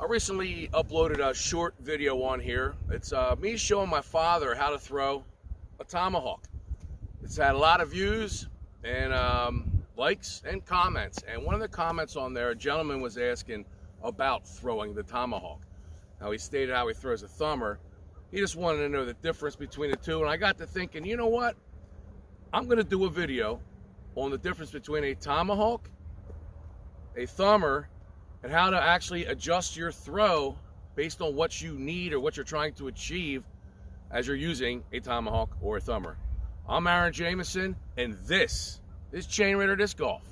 I recently uploaded a short video on here. It's me showing my father how to throw a tomahawk. It's had a lot of views and likes and comments. And one of the comments on there, a gentleman was asking about throwing the tomahawk. Now, he stated how he throws a thumber. He just wanted to know the difference between the two. And I got to thinking, you know what? I'm going to do a video on the difference between a tomahawk, a thumber, and how to actually adjust your throw based on what you need or what you're trying to achieve as you're using a tomahawk or a thumber. I'm Aaron Jameson, and this is Chain Raider Disc Golf.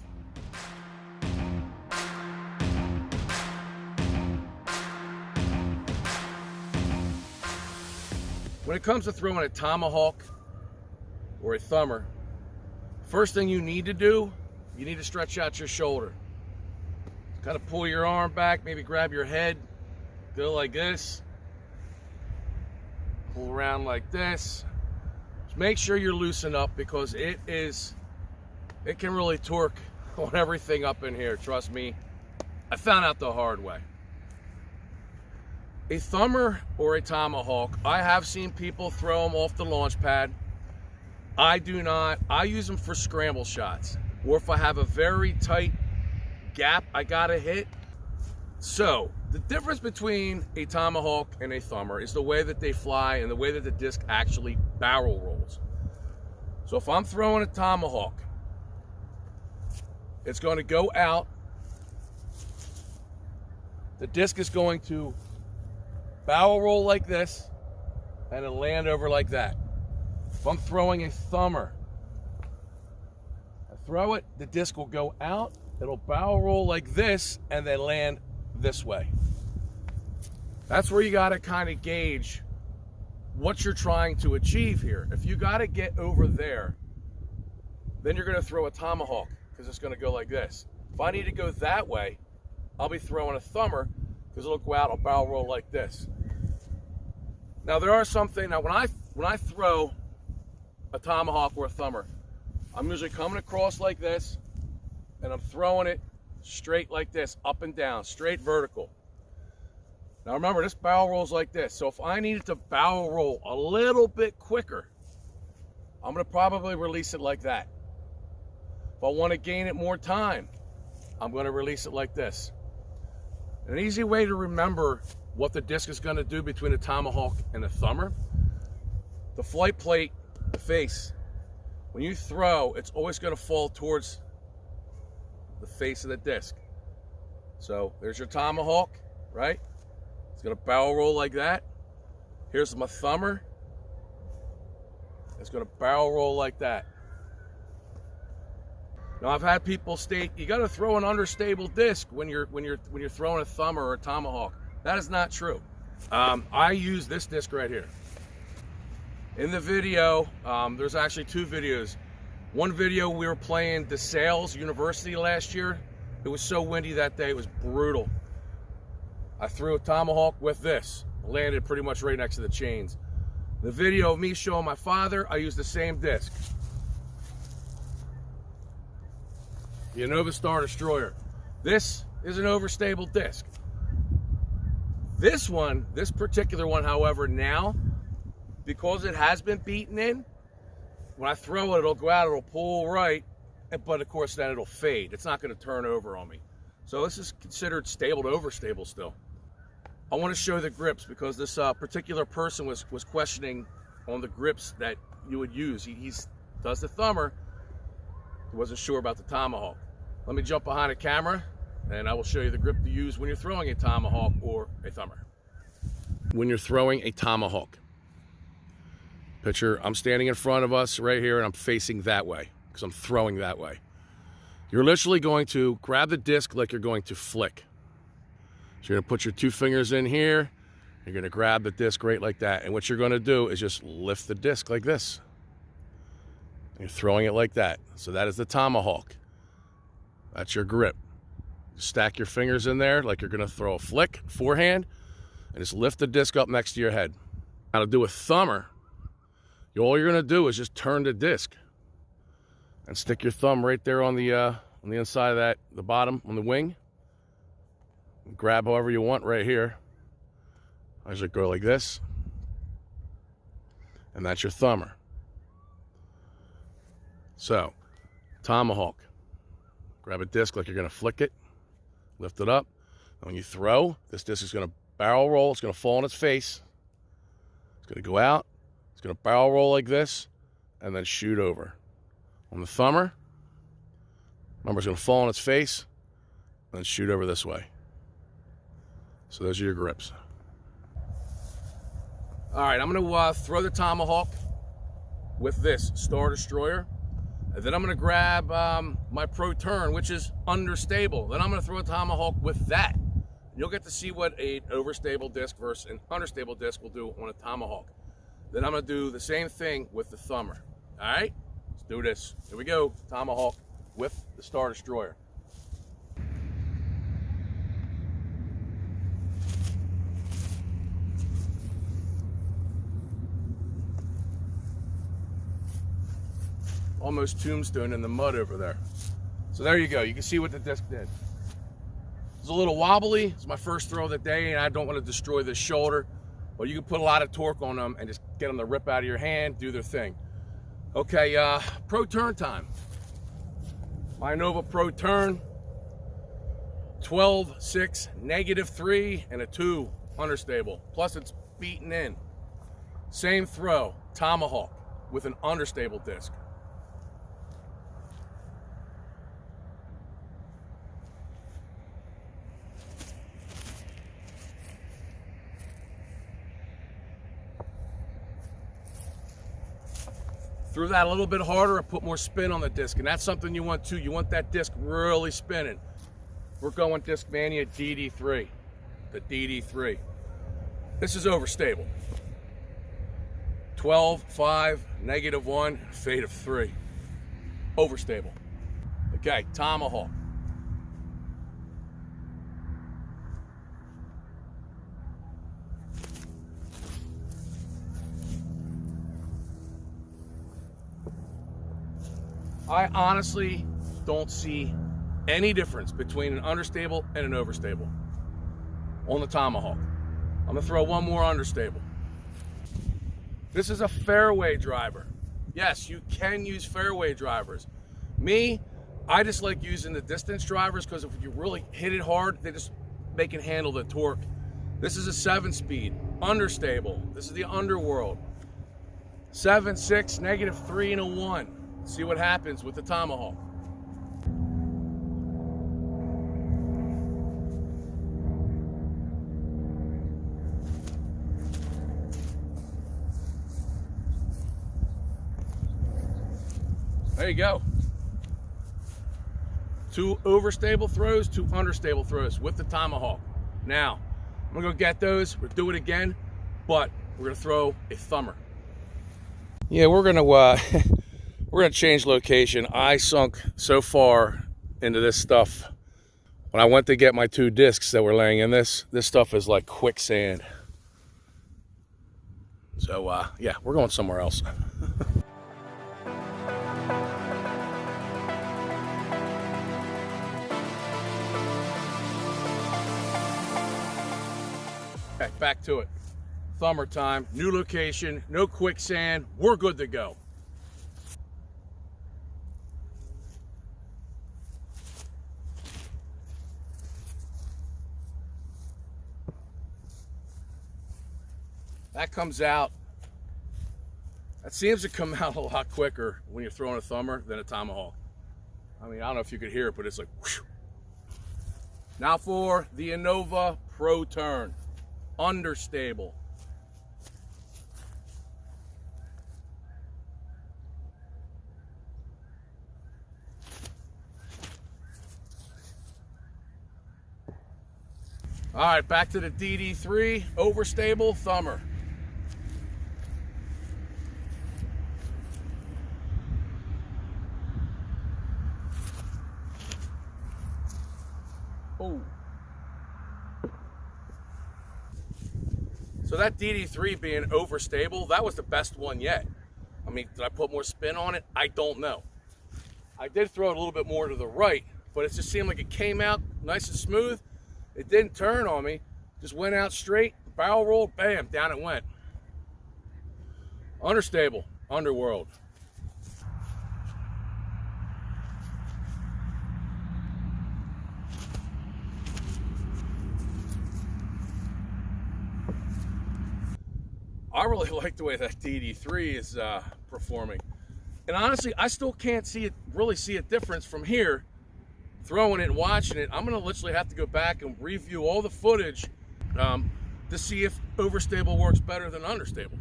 When it comes to throwing a tomahawk or a thumber, first thing you need to do, you need to stretch out your shoulder. Kind of pull your arm back, maybe grab your head, go like this, pull around like this. Just make sure you're loosened up because it can really torque on everything up in here. Trust me, I found out the hard way. A thumber or a tomahawk, I have seen people throw them off the launch pad. I do not. I use them for scramble shots, or if I have a very tight gap I gotta hit. So the difference between a tomahawk and a thumber is the way that they fly and the way that the disc actually barrel rolls. So if I'm throwing a tomahawk, it's going to go out. The disc is going to barrel roll like this and it'll land over like that. If I'm throwing a thumber, I throw it, the disc will go out, it'll barrel roll like this and then land this way. That's where you got to kind of gauge what you're trying to achieve here. If you got to get over there, then you're going to throw a tomahawk because it's going to go like this. If I need to go that way, I'll be throwing a thumber because it'll go out, I'll barrel roll like this. Now there are some things, now when I throw a tomahawk or a thumber, I'm usually coming across like this and I'm throwing it straight like this, up and down, straight vertical. Now remember, this barrel rolls like this. So if I needed to barrel roll a little bit quicker, I'm gonna probably release it like that. If I wanna gain it more time, I'm gonna release it like this. And an easy way to remember what the disc is gonna do between a tomahawk and a thumber, the flight plate, the face, when you throw, it's always gonna fall towards the face of the disc. So there's your tomahawk, right? It's gonna barrel roll like that. Here's my thumber. It's gonna barrel roll like that. Now I've had people state you gotta throw an understable disc when you're throwing a thumber or a tomahawk. That is not true. I use this disc right here. In the video, there's actually two videos. One video, we were playing DeSales University last year. It was so windy that day, it was brutal. I threw a tomahawk with this, landed pretty much right next to the chains. The video of me showing my father, I used the same disc. The Nova Star Destroyer. This is an overstable disc. This one, this particular one, however, now, because it has been beaten in, when I throw it, it'll go out, it'll pull right, but of course then it'll fade. It's not going to turn over on me. So this is considered stable to overstable still. I want to show the grips because this particular person was questioning on the grips that you would use. He does the thumber. He wasn't sure about the tomahawk. Let me jump behind the camera and I will show you the grip to use when you're throwing a tomahawk or a thumber. When you're throwing a tomahawk, picture, I'm standing in front of us right here and I'm facing that way because I'm throwing that way. You're literally going to grab the disc like you're going to flick. So you're going to put your two fingers in here. You're going to grab the disc right like that. And what you're going to do is just lift the disc like this. And you're throwing it like that. So that is the tomahawk. That's your grip. Stack your fingers in there like you're going to throw a flick, forehand, and just lift the disc up next to your head. Now to do a thumber, all you're going to do is just turn the disc and stick your thumb right there on the inside of that, the bottom, on the wing. grab however you want right here. I just go like this, and that's your thumber. So, Tomahawk. Grab a disc like you're going to flick it, lift it up. And when you throw, this disc is going to barrel roll. It's going to fall on its face. It's going to go out. It's going to barrel roll like this, and then shoot over. On the thumber, remember, it's going to fall on its face, and then shoot over this way. So those are your grips. All right, I'm going to throw the Tomahawk with this Star Destroyer. And then I'm going to grab my Pro Turn, which is understable. Then I'm going to throw a Tomahawk with that. You'll get to see what an overstable disc versus an understable disc will do on a Tomahawk. Then I'm going to do the same thing with the thumber. All right, let's do this. Here we go, Tomahawk with the Star Destroyer. Almost tombstone in the mud over there. So there you go. You can see what the disc did. It's a little wobbly. It's my first throw of the day, and I don't want to destroy this shoulder. But you can put a lot of torque on them and just get them to rip out of your hand, do their thing. Okay, Pro Turn time. My Nova Pro Turn. 12, 6, -3, and a 2 understable. Plus it's beaten in. Same throw, Tomahawk with an understable disc. Threw that a little bit harder and put more spin on the disc, and that's something you want too. You want that disc really spinning. We're going Discmania DD3, the DD3. This is overstable. 12, 5, -1, fade of 3. Overstable. Okay, Tomahawk. I honestly don't see any difference between an understable and an overstable on the Tomahawk. I'm gonna throw one more understable. This is a fairway driver. Yes, you can use fairway drivers. Me, I just like using the distance drivers because if you really hit it hard, they just make it handle the torque. This is a 7-speed, understable. This is the underworld. 7, 6, -3, and a 1. See what happens with the Tomahawk. There you go. 2 overstable throws, 2 understable throws with the Tomahawk. Now, I'm gonna go get those. We'll do it again, but we're gonna throw a thumber. Yeah, we're gonna we're gonna change location. I sunk so far into this stuff. When I went to get my 2 discs that were laying in this stuff is like quicksand. So yeah, we're going somewhere else. Okay, back to it. Thumber time, new location, no quicksand, we're good to go. That comes out, that seems to come out a lot quicker when you're throwing a thumber than a Tomahawk. I mean, I don't know if you could hear it, but it's like whoosh. Now for the Innova Pro Turn, understable. All right, back to the DD3, overstable thumber. Oh. So that DD3 being overstable, that was the best one yet. I mean, did I put more spin on it? I don't know. I did throw it a little bit more to the right, but it just seemed like it came out nice and smooth. It didn't turn on me, just went out straight, barrel rolled, bam, down it went. Understable, underworld. I really like the way that DD3 is performing. And honestly, I still can't really see a difference from here, throwing it and watching it. I'm gonna literally have to go back and review all the footage to see if overstable works better than understable.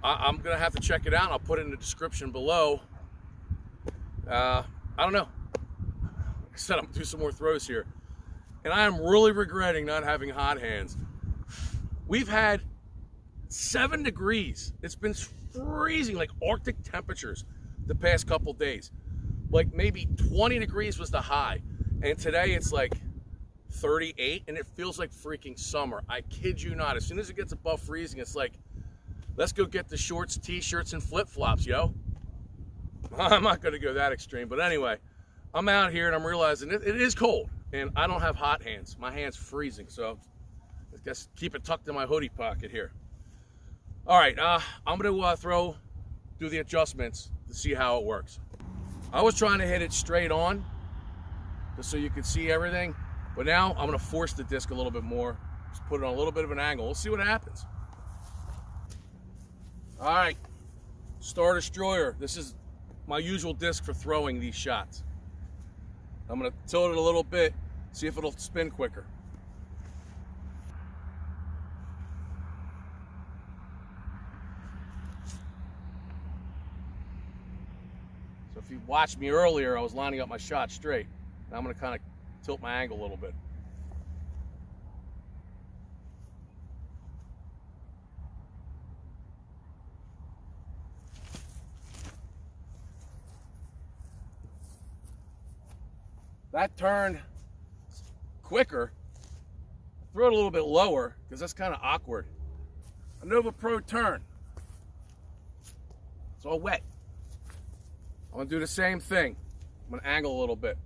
I'm gonna have to check it out. I'll put it in the description below. I don't know. Like I said, I'm gonna do some more throws here. And I am really regretting not having hot hands. We've had 7 degrees. It's been freezing, like Arctic temperatures the past couple days. Like maybe 20 degrees was the high. And today it's like 38 and it feels like freaking summer. I kid you not. As soon as it gets above freezing, it's like, let's go get the shorts, t-shirts, and flip-flops, yo. I'm not gonna go that extreme, but anyway, I'm out here and I'm realizing it is cold and I don't have hot hands. My hand's freezing, so I guess keep it tucked in my hoodie pocket here. All right, I'm gonna do the adjustments to see how it works. I was trying to hit it straight on, just so you can see everything, but now I'm gonna force the disc a little bit more, just put it on a little bit of an angle. We'll see what happens. All right, Star Destroyer. This is my usual disc for throwing these shots. I'm gonna tilt it a little bit, see if it'll spin quicker. So if you watched me earlier, I was lining up my shot straight. Now I'm gonna kind of tilt my angle a little bit. That turned quicker. Throw it a little bit lower because that's kind of awkward. A Nova Pro turn. It's all wet. I'm gonna do the same thing. I'm gonna angle a little bit.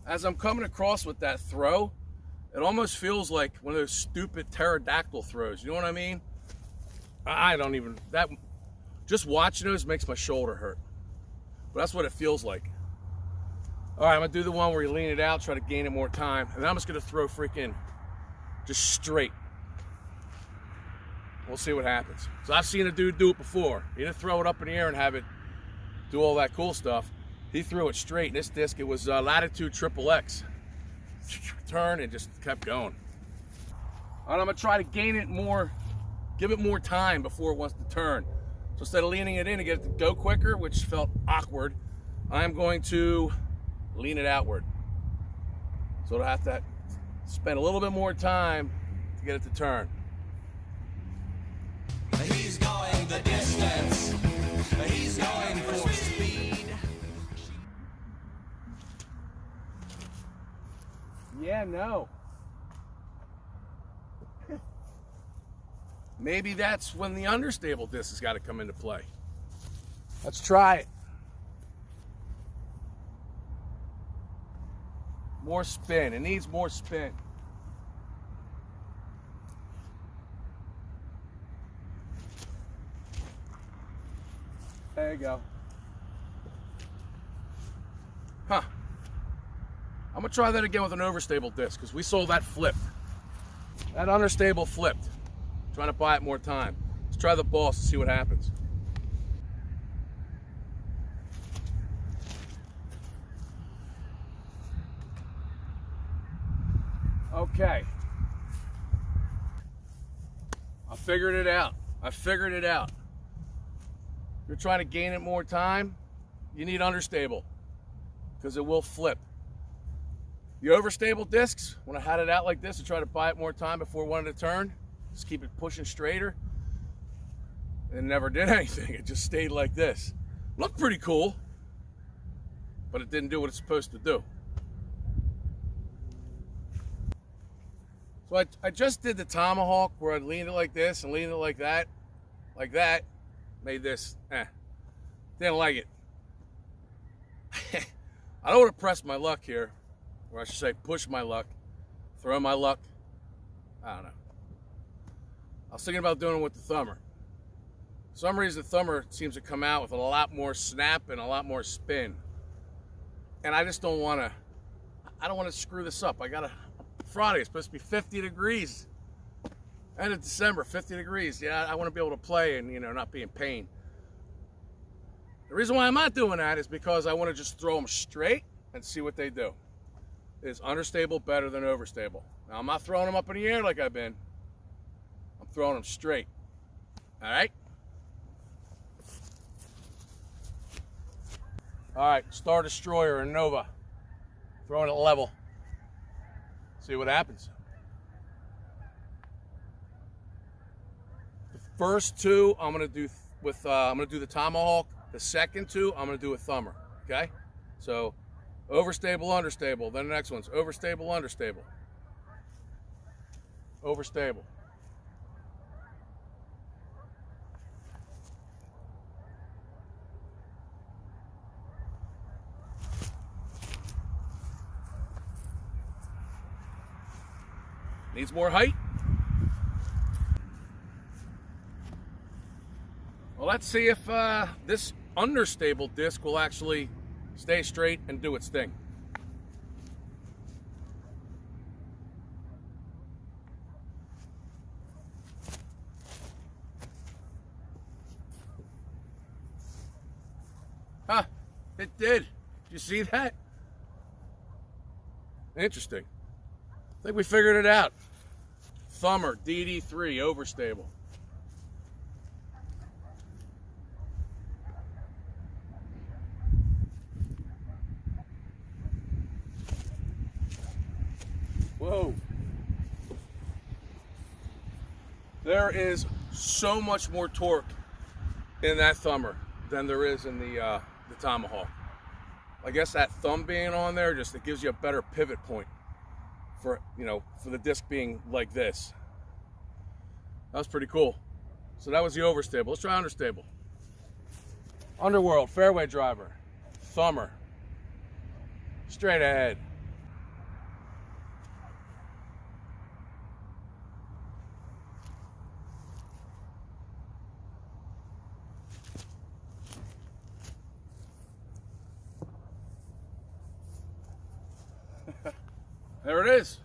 As I'm coming across with that throw, it almost feels like one of those stupid pterodactyl throws. You know what I mean? Just watching those makes my shoulder hurt. But that's what it feels like. All right, I'm gonna do the one where you lean it out, try to gain it more time. And then I'm just gonna throw freaking just straight. We'll see what happens. So I've seen a dude do it before. He didn't throw it up in the air and have it do all that cool stuff. He threw it straight. In this disc, it was Latitude XXX. Turn and just kept going. And I'm gonna try to gain it more, give it more time before it wants to turn. So instead of leaning it in to get it to go quicker, which felt awkward, I'm going to lean it outward. So it'll have to spend a little bit more time to get it to turn. He's going the distance. He's going for speed. Yeah, no. Maybe that's when the understable disc has got to come into play. Let's try it. More spin. It needs more spin. There you go. Huh. I'm gonna try that again with an overstable disc because we saw that flip. That understable flipped. Trying to buy it more time. Let's try the boss and see what happens. Okay. I figured it out. If you're trying to gain it more time, you need understable because it will flip. The overstable discs, when I had it out like this and tried to buy it more time before it wanted to turn, just keep it pushing straighter, and it never did anything. It just stayed like this. Looked pretty cool, but it didn't do what it's supposed to do. So I just did the Tomahawk where I leaned it like this and leaned it like that. Made this, didn't like it. I don't want to press my luck here, or I should say push my luck, throw my luck. I don't know. I was thinking about doing it with the thumber. For some reason, the thumber seems to come out with a lot more snap and a lot more spin. And I just don't want to, I don't want to screw this up. Friday, it's supposed to be 50 degrees. End of December, 50 degrees. Yeah, I want to be able to play and, not be in pain. The reason why I'm not doing that is because I want to just throw them straight and see what they do. Is understable better than overstable? Now, I'm not throwing them up in the air like I've been. I'm throwing them straight. All right? All right, Star Destroyer and Nova. Throwing it level. See what happens. The first two I'm gonna do with I'm gonna do the Tomahawk. The second two I'm gonna do with thumber. Okay? So overstable, understable. Then the next one's overstable, understable. Overstable. Needs more height. Well, let's see if this understable disc will actually stay straight and do its thing. Huh, it did. Did you see that? Interesting. I think we figured it out. Thumber, DD3, overstable. Whoa. There is so much more torque in that thumber than there is in the Tomahawk. I guess that thumb being on there just it gives you a better pivot point for for the disc being like this. That was pretty cool. So that was the overstable. Let's try understable. Underworld, fairway driver, thumber, straight ahead. There it is.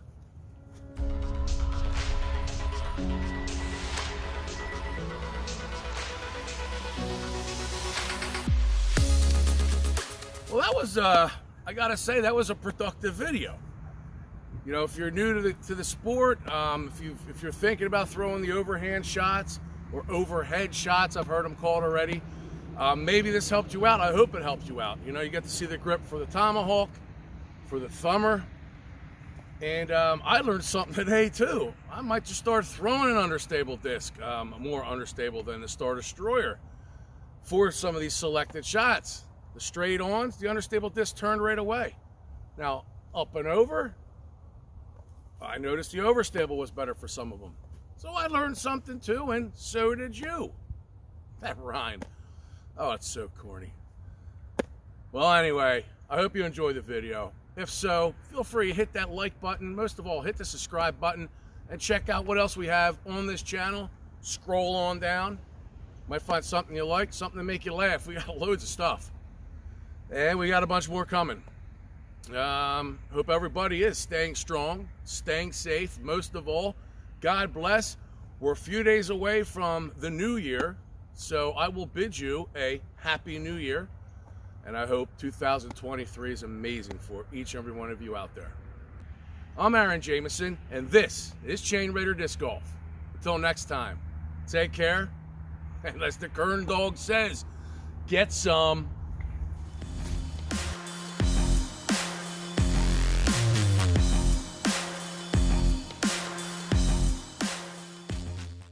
Well, that was, I gotta say, that was a productive video. If you're new to the sport, if you're thinking about throwing the overhand shots or overhead shots, I've heard them called already, maybe this helped you out. I hope it helped you out. You get to see the grip for the Tomahawk, for the thumber. And I learned something today too. I might just start throwing an understable disc, more understable than the Star Destroyer, for some of these selected shots. The straight ons, the understable disc turned right away. Now, up and over, I noticed the overstable was better for some of them. So I learned something too, and so did you. That rhymed. Oh, it's so corny. Well, anyway, I hope you enjoyed the video. If so, feel free to hit that like button. Most of all, hit the subscribe button and check out what else we have on this channel. Scroll on down. Might find something you like, something to make you laugh. We got loads of stuff. And we got a bunch more coming. Hope everybody is staying strong, staying safe. Most of all, God bless. We're a few days away from the new year, so I will bid you a happy new year. And I hope 2023 is amazing for each and every one of you out there. I'm Aaron Jamison, and this is Chain Raider Disc Golf. Until next time, take care, and as the Kern Dog says, get some.